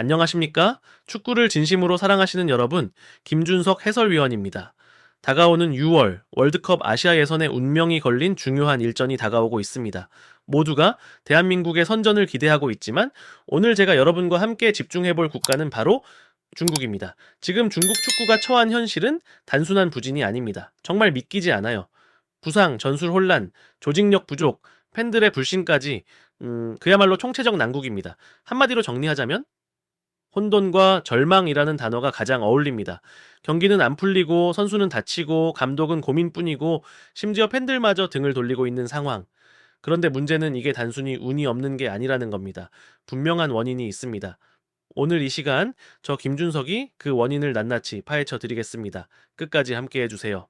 안녕하십니까? 축구를 진심으로 사랑하시는 여러분, 김준석 해설위원입니다. 다가오는 6월 월드컵 아시아 예선의 운명이 걸린 중요한 일전이 다가오고 있습니다. 모두가 대한민국의 선전을 기대하고 있지만 오늘 제가 여러분과 함께 집중해볼 국가는 바로 중국입니다. 지금 중국 축구가 처한 현실은 단순한 부진이 아닙니다. 정말 믿기지 않아요. 부상, 전술 혼란, 조직력 부족, 팬들의 불신까지 그야말로 총체적 난국입니다. 한마디로 정리하자면 혼돈과 절망이라는 단어가 가장 어울립니다. 경기는 안 풀리고 선수는 다치고 감독은 고민뿐이고 심지어 팬들마저 등을 돌리고 있는 상황. 그런데 문제는 이게 단순히 운이 없는 게 아니라는 겁니다. 분명한 원인이 있습니다. 오늘 이 시간 저 김준석이 그 원인을 낱낱이 파헤쳐 드리겠습니다. 끝까지 함께 해주세요.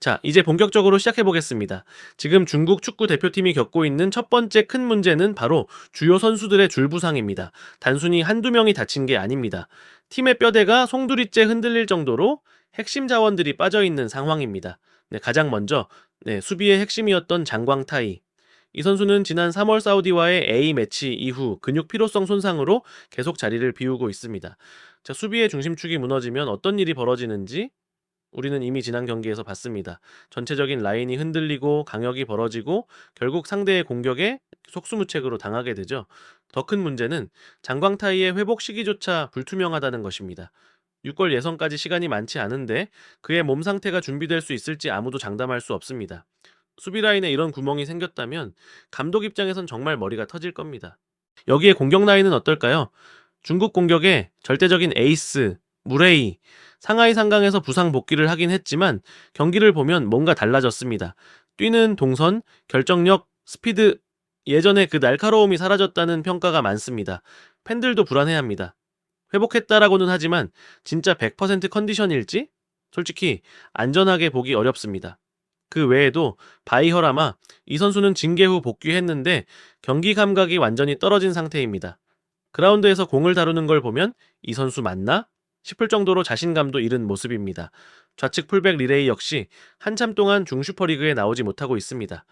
자, 이제 본격적으로 시작해 보겠습니다. 지금 중국 축구 대표팀이 겪고 있는 첫 번째 큰 문제는 바로 주요 선수들의 줄부상입니다. 단순히 한두 명이 다친 게 아닙니다. 팀의 뼈대가 송두리째 흔들릴 정도로 핵심 자원들이 빠져 있는 상황입니다. 네, 가장 먼저 수비의 핵심이었던 장광타이. 이 선수는 지난 3월 사우디와의 A매치 이후 근육 피로성 손상으로 계속 자리를 비우고 있습니다. 자, 수비의 중심축이 무너지면 어떤 일이 벌어지는지 우리는 이미 지난 경기에서 봤습니다. 전체적인 라인이 흔들리고 강역이 벌어지고 결국 상대의 공격에 속수무책으로 당하게 되죠. 더 큰 문제는 장광타이의 회복 시기조차 불투명하다는 것입니다. 6골 예선까지 시간이 많지 않은데 그의 몸 상태가 준비될 수 있을지 아무도 장담할 수 없습니다. 수비 라인에 이런 구멍이 생겼다면 감독 입장에선 정말 머리가 터질 겁니다. 여기에 공격 라인은 어떨까요? 중국 공격에 절대적인 에이스, 무레이, 상하이 상강에서 부상 복귀를 하긴 했지만 경기를 보면 뭔가 달라졌습니다. 뛰는 동선, 결정력, 스피드, 예전에 그 날카로움이 사라졌다는 평가가 많습니다. 팬들도 불안해합니다. 회복했다라고는 하지만 진짜 100% 컨디션일지? 솔직히 안전하게 보기 어렵습니다. 그 외에도 바이허라마, 이 선수는 징계 후 복귀했는데 경기 감각이 완전히 떨어진 상태입니다. 그라운드에서 공을 다루는 걸 보면 이 선수 맞나? 싶을 정도로 자신감도 잃은 모습입니다. 좌측 풀백 리레이 역시 한참 동안 중슈퍼리그에 나오지 못하고 있습니다.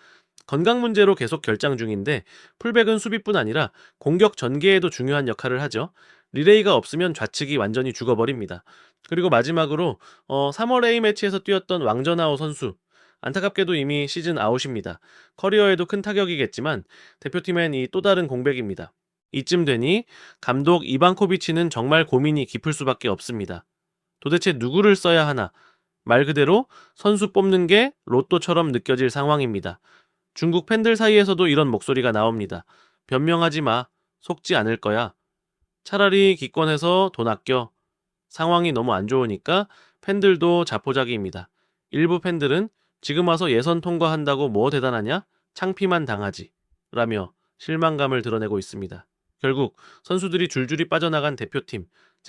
건강 문제로 계속 결장 중인데 풀백은 수비뿐 아니라 공격 전개에도 중요한 역할을 하죠. 리레이가 없으면 좌측이 완전히 죽어버립니다. 그리고 마지막으로 3월 A매치에서 뛰었던 왕전하오 선수. 안타깝게도 이미 시즌 아웃입니다. 커리어에도 큰 타격이겠지만 대표팀엔 이 또 다른 공백입니다. 이쯤 되니 감독 이방코비치는 정말 고민이 깊을 수밖에 없습니다. 도대체 누구를 써야 하나? 말 그대로 선수 뽑는 게 로또처럼 느껴질 상황입니다. 중국 팬들 사이에서도 이런 목소리가 나옵니다. 변명하지 마. 속지 않을 거야. 차라리 기권해서 돈 아껴. 상황이 너무 안 좋으니까 팬들도 자포자기입니다. 일부 팬들은 지금 와서 예선 통과한다고 뭐 대단하냐? 창피만 당하지. 라며 실망감을 드러내고 있습니다. 결국 선수들이 줄줄이 빠져나간 대표팀.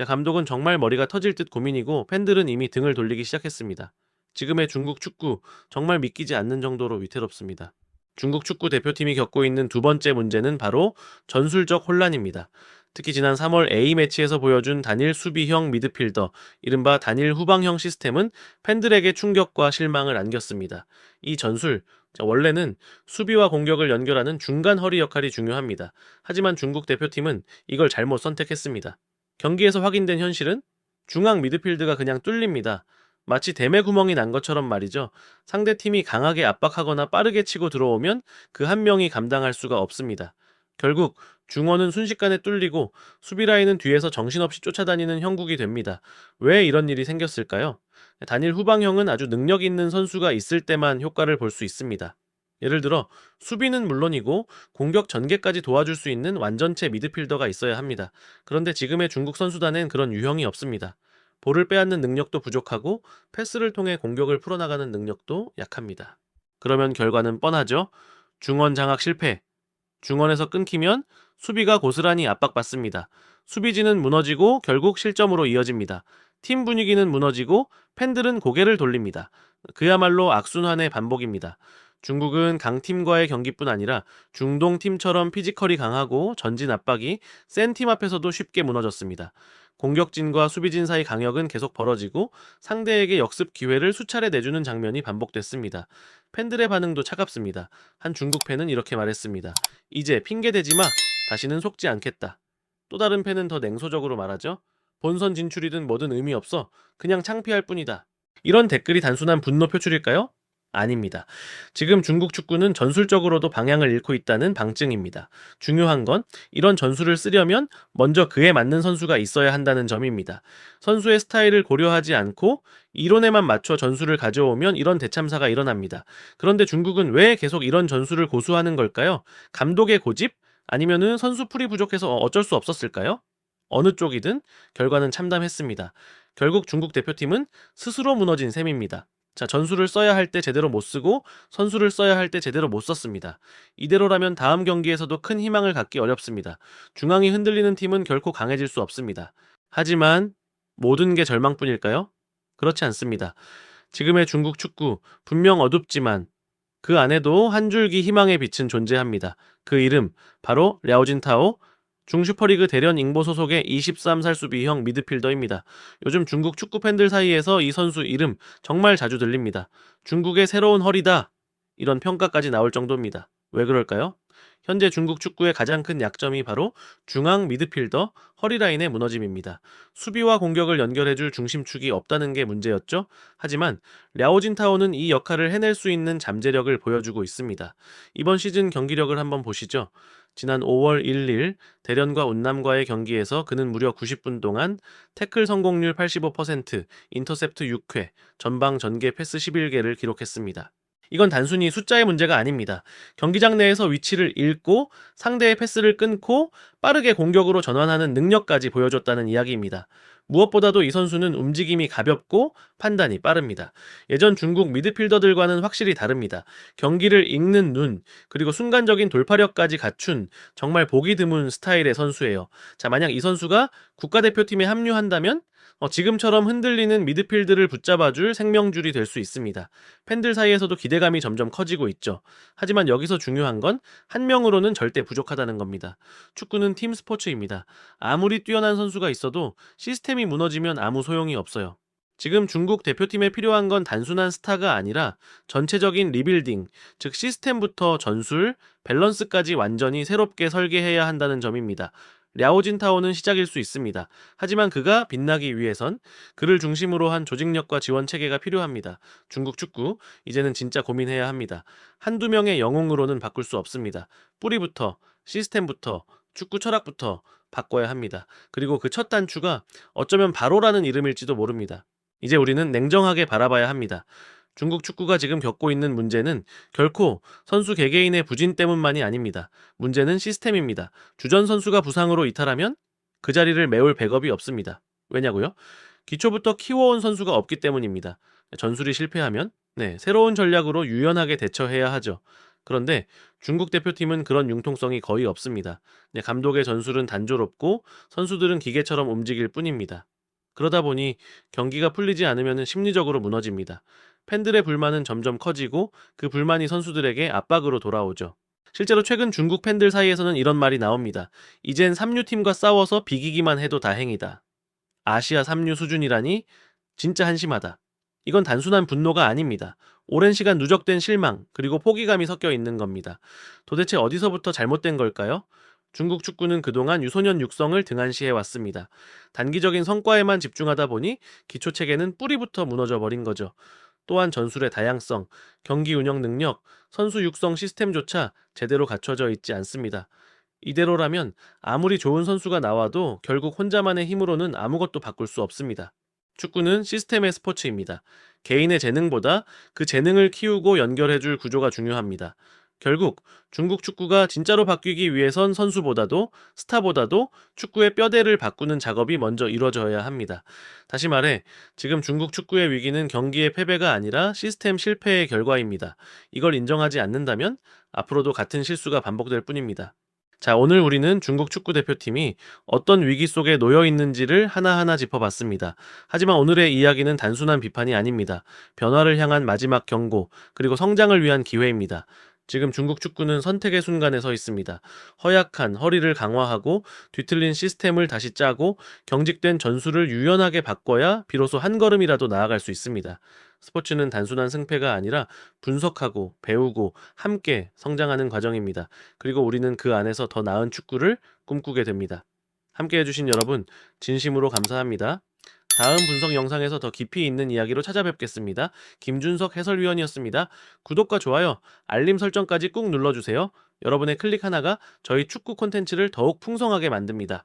감독은 정말 머리가 터질 듯 고민이고 팬들은 이미 등을 돌리기 시작했습니다. 지금의 중국 축구 정말 믿기지 않는 정도로 위태롭습니다. 중국 축구 대표팀이 겪고 있는 두 번째 문제는 바로 전술적 혼란입니다. 특히 지난 3월 A매치에서 보여준 단일 수비형 미드필더, 이른바 단일 후방형 시스템은 팬들에게 충격과 실망을 안겼습니다. 이 전술, 원래는 수비와 공격을 연결하는 중간 허리 역할이 중요합니다. 하지만 중국 대표팀은 이걸 잘못 선택했습니다. 경기에서 확인된 현실은 중앙 미드필드가 그냥 뚫립니다. 마치 대매 구멍이 난 것처럼 말이죠. 상대팀이 강하게 압박하거나 빠르게 치고 들어오면 그 한 명이 감당할 수가 없습니다. 결국 중원은 순식간에 뚫리고 수비 라인은 뒤에서 정신없이 쫓아다니는 형국이 됩니다. 왜 이런 일이 생겼을까요? 단일 후방형은 아주 능력 있는 선수가 있을 때만 효과를 볼 수 있습니다. 예를 들어 수비는 물론이고 공격 전개까지 도와줄 수 있는 완전체 미드필더가 있어야 합니다. 그런데 지금의 중국 선수단엔 그런 유형이 없습니다. 볼을 빼앗는 능력도 부족하고 패스를 통해 공격을 풀어나가는 능력도 약합니다. 그러면 결과는 뻔하죠. 중원 장악 실패. 중원에서 끊기면 수비가 고스란히 압박받습니다. 수비진은 무너지고 결국 실점으로 이어집니다. 팀 분위기는 무너지고 팬들은 고개를 돌립니다. 그야말로 악순환의 반복입니다. 중국은 강팀과의 경기뿐 아니라 중동 팀처럼 피지컬이 강하고 전진 압박이 센 팀 앞에서도 쉽게 무너졌습니다. 공격진과 수비진 사이 강역은 계속 벌어지고 상대에게 역습 기회를 수차례 내주는 장면이 반복됐습니다. 팬들의 반응도 차갑습니다. 한 중국 팬은 이렇게 말했습니다. 이제 핑계 대지 마. 다시는 속지 않겠다. 또 다른 팬은 더 냉소적으로 말하죠. 본선 진출이든 뭐든 의미 없어. 그냥 창피할 뿐이다. 이런 댓글이 단순한 분노 표출일까요? 아닙니다. 지금 중국 축구는 전술적으로도 방향을 잃고 있다는 방증입니다. 중요한 건 이런 전술을 쓰려면 먼저 그에 맞는 선수가 있어야 한다는 점입니다. 선수의 스타일을 고려하지 않고 이론에만 맞춰 전술을 가져오면 이런 대참사가 일어납니다. 그런데 중국은 왜 계속 이런 전술을 고수하는 걸까요? 감독의 고집? 아니면은 선수 풀이 부족해서 어쩔 수 없었을까요? 어느 쪽이든 결과는 참담했습니다. 결국 중국 대표팀은 스스로 무너진 셈입니다. 자, 전술을 써야 할 때 제대로 못 쓰고 선수를 써야 할 때 제대로 못 썼습니다. 이대로라면 다음 경기에서도 큰 희망을 갖기 어렵습니다. 중앙이 흔들리는 팀은 결코 강해질 수 없습니다. 하지만 모든 게 절망뿐일까요? 그렇지 않습니다. 지금의 중국 축구 분명 어둡지만 그 안에도 한 줄기 희망의 빛은 존재합니다. 그 이름 바로 랴오진타오, 중슈퍼리그 대련 잉보 소속의 23살 수비형 미드필더입니다. 요즘 중국 축구 팬들 사이에서 이 선수 이름 정말 자주 들립니다. 중국의 새로운 허리다. 이런 평가까지 나올 정도입니다. 왜 그럴까요? 현재 중국 축구의 가장 큰 약점이 바로 중앙 미드필더 허리라인의 무너짐입니다. 수비와 공격을 연결해줄 중심축이 없다는 게 문제였죠. 하지만 랴오진타오는 이 역할을 해낼 수 있는 잠재력을 보여주고 있습니다. 이번 시즌 경기력을 한번 보시죠. 지난 5월 1일 대련과 운남과의 경기에서 그는 무려 90분 동안 태클 성공률 85%, 인터셉트 6회, 전방 전개 패스 11개를 기록했습니다. 이건 단순히 숫자의 문제가 아닙니다. 경기장 내에서 위치를 읽고 상대의 패스를 끊고 빠르게 공격으로 전환하는 능력까지 보여줬다는 이야기입니다. 무엇보다도 이 선수는 움직임이 가볍고 판단이 빠릅니다. 예전 중국 미드필더들과는 확실히 다릅니다. 경기를 읽는 눈, 그리고 순간적인 돌파력까지 갖춘 정말 보기 드문 스타일의 선수예요. 자, 만약 이 선수가 국가대표팀에 합류한다면 지금처럼 흔들리는 미드필드를 붙잡아줄 생명줄이 될 수 있습니다. 팬들 사이에서도 기대감이 점점 커지고 있죠. 하지만 여기서 중요한 건 한 명으로는 절대 부족하다는 겁니다. 축구는 팀 스포츠입니다. 아무리 뛰어난 선수가 있어도 시스템이 무너지면 아무 소용이 없어요. 지금 중국 대표팀에 필요한 건 단순한 스타가 아니라 전체적인 리빌딩, 즉 시스템부터 전술, 밸런스까지 완전히 새롭게 설계해야 한다는 점입니다. 랴오진타오는 시작일 수 있습니다. 하지만 그가 빛나기 위해선 그를 중심으로 한 조직력과 지원 체계가 필요합니다. 중국 축구, 이제는 진짜 고민해야 합니다. 한두 명의 영웅으로는 바꿀 수 없습니다. 뿌리부터, 시스템부터, 축구 철학부터 바꿔야 합니다. 그리고 그 첫 단추가 어쩌면 바로라는 이름일지도 모릅니다. 이제 우리는 냉정하게 바라봐야 합니다. 중국 축구가 지금 겪고 있는 문제는 결코 선수 개개인의 부진 때문만이 아닙니다. 문제는 시스템입니다. 주전 선수가 부상으로 이탈하면 그 자리를 메울 백업이 없습니다. 왜냐고요? 기초부터 키워온 선수가 없기 때문입니다. 전술이 실패하면 새로운 전략으로 유연하게 대처해야 하죠. 그런데 중국 대표팀은 그런 융통성이 거의 없습니다. 감독의 전술은 단조롭고 선수들은 기계처럼 움직일 뿐입니다. 그러다 보니 경기가 풀리지 않으면 심리적으로 무너집니다. 팬들의 불만은 점점 커지고 그 불만이 선수들에게 압박으로 돌아오죠. 실제로 최근 중국 팬들 사이에서는 이런 말이 나옵니다. 이젠 3류팀과 싸워서 비기기만 해도 다행이다. 아시아 3류 수준이라니 진짜 한심하다. 이건 단순한 분노가 아닙니다. 오랜 시간 누적된 실망, 그리고 포기감이 섞여 있는 겁니다. 도대체 어디서부터 잘못된 걸까요? 중국 축구는 그동안 유소년 육성을 등한시해 왔습니다. 단기적인 성과에만 집중하다 보니 기초 체계는 뿌리부터 무너져 버린 거죠. 또한 전술의 다양성, 경기 운영 능력, 선수 육성 시스템조차 제대로 갖춰져 있지 않습니다. 이대로라면 아무리 좋은 선수가 나와도 결국 혼자만의 힘으로는 아무것도 바꿀 수 없습니다. 축구는 시스템의 스포츠입니다. 개인의 재능보다 그 재능을 키우고 연결해줄 구조가 중요합니다. 결국 중국 축구가 진짜로 바뀌기 위해선 선수보다도 스타보다도 축구의 뼈대를 바꾸는 작업이 먼저 이루어져야 합니다. 다시 말해 지금 중국 축구의 위기는 경기의 패배가 아니라 시스템 실패의 결과입니다. 이걸 인정하지 않는다면 앞으로도 같은 실수가 반복될 뿐입니다. 자, 오늘 우리는 중국 축구 대표팀이 어떤 위기 속에 놓여 있는지를 하나하나 짚어봤습니다. 하지만 오늘의 이야기는 단순한 비판이 아닙니다. 변화를 향한 마지막 경고, 그리고 성장을 위한 기회입니다. 지금 중국 축구는 선택의 순간에 서 있습니다. 허약한 허리를 강화하고 뒤틀린 시스템을 다시 짜고 경직된 전술을 유연하게 바꿔야 비로소 한 걸음이라도 나아갈 수 있습니다. 스포츠는 단순한 승패가 아니라 분석하고 배우고 함께 성장하는 과정입니다. 그리고 우리는 그 안에서 더 나은 축구를 꿈꾸게 됩니다. 함께 해주신 여러분, 진심으로 감사합니다. 다음 분석 영상에서 더 깊이 있는 이야기로 찾아뵙겠습니다. 김준석 해설위원이었습니다. 구독과 좋아요, 알림 설정까지 꾹 눌러주세요. 여러분의 클릭 하나가 저희 축구 콘텐츠를 더욱 풍성하게 만듭니다.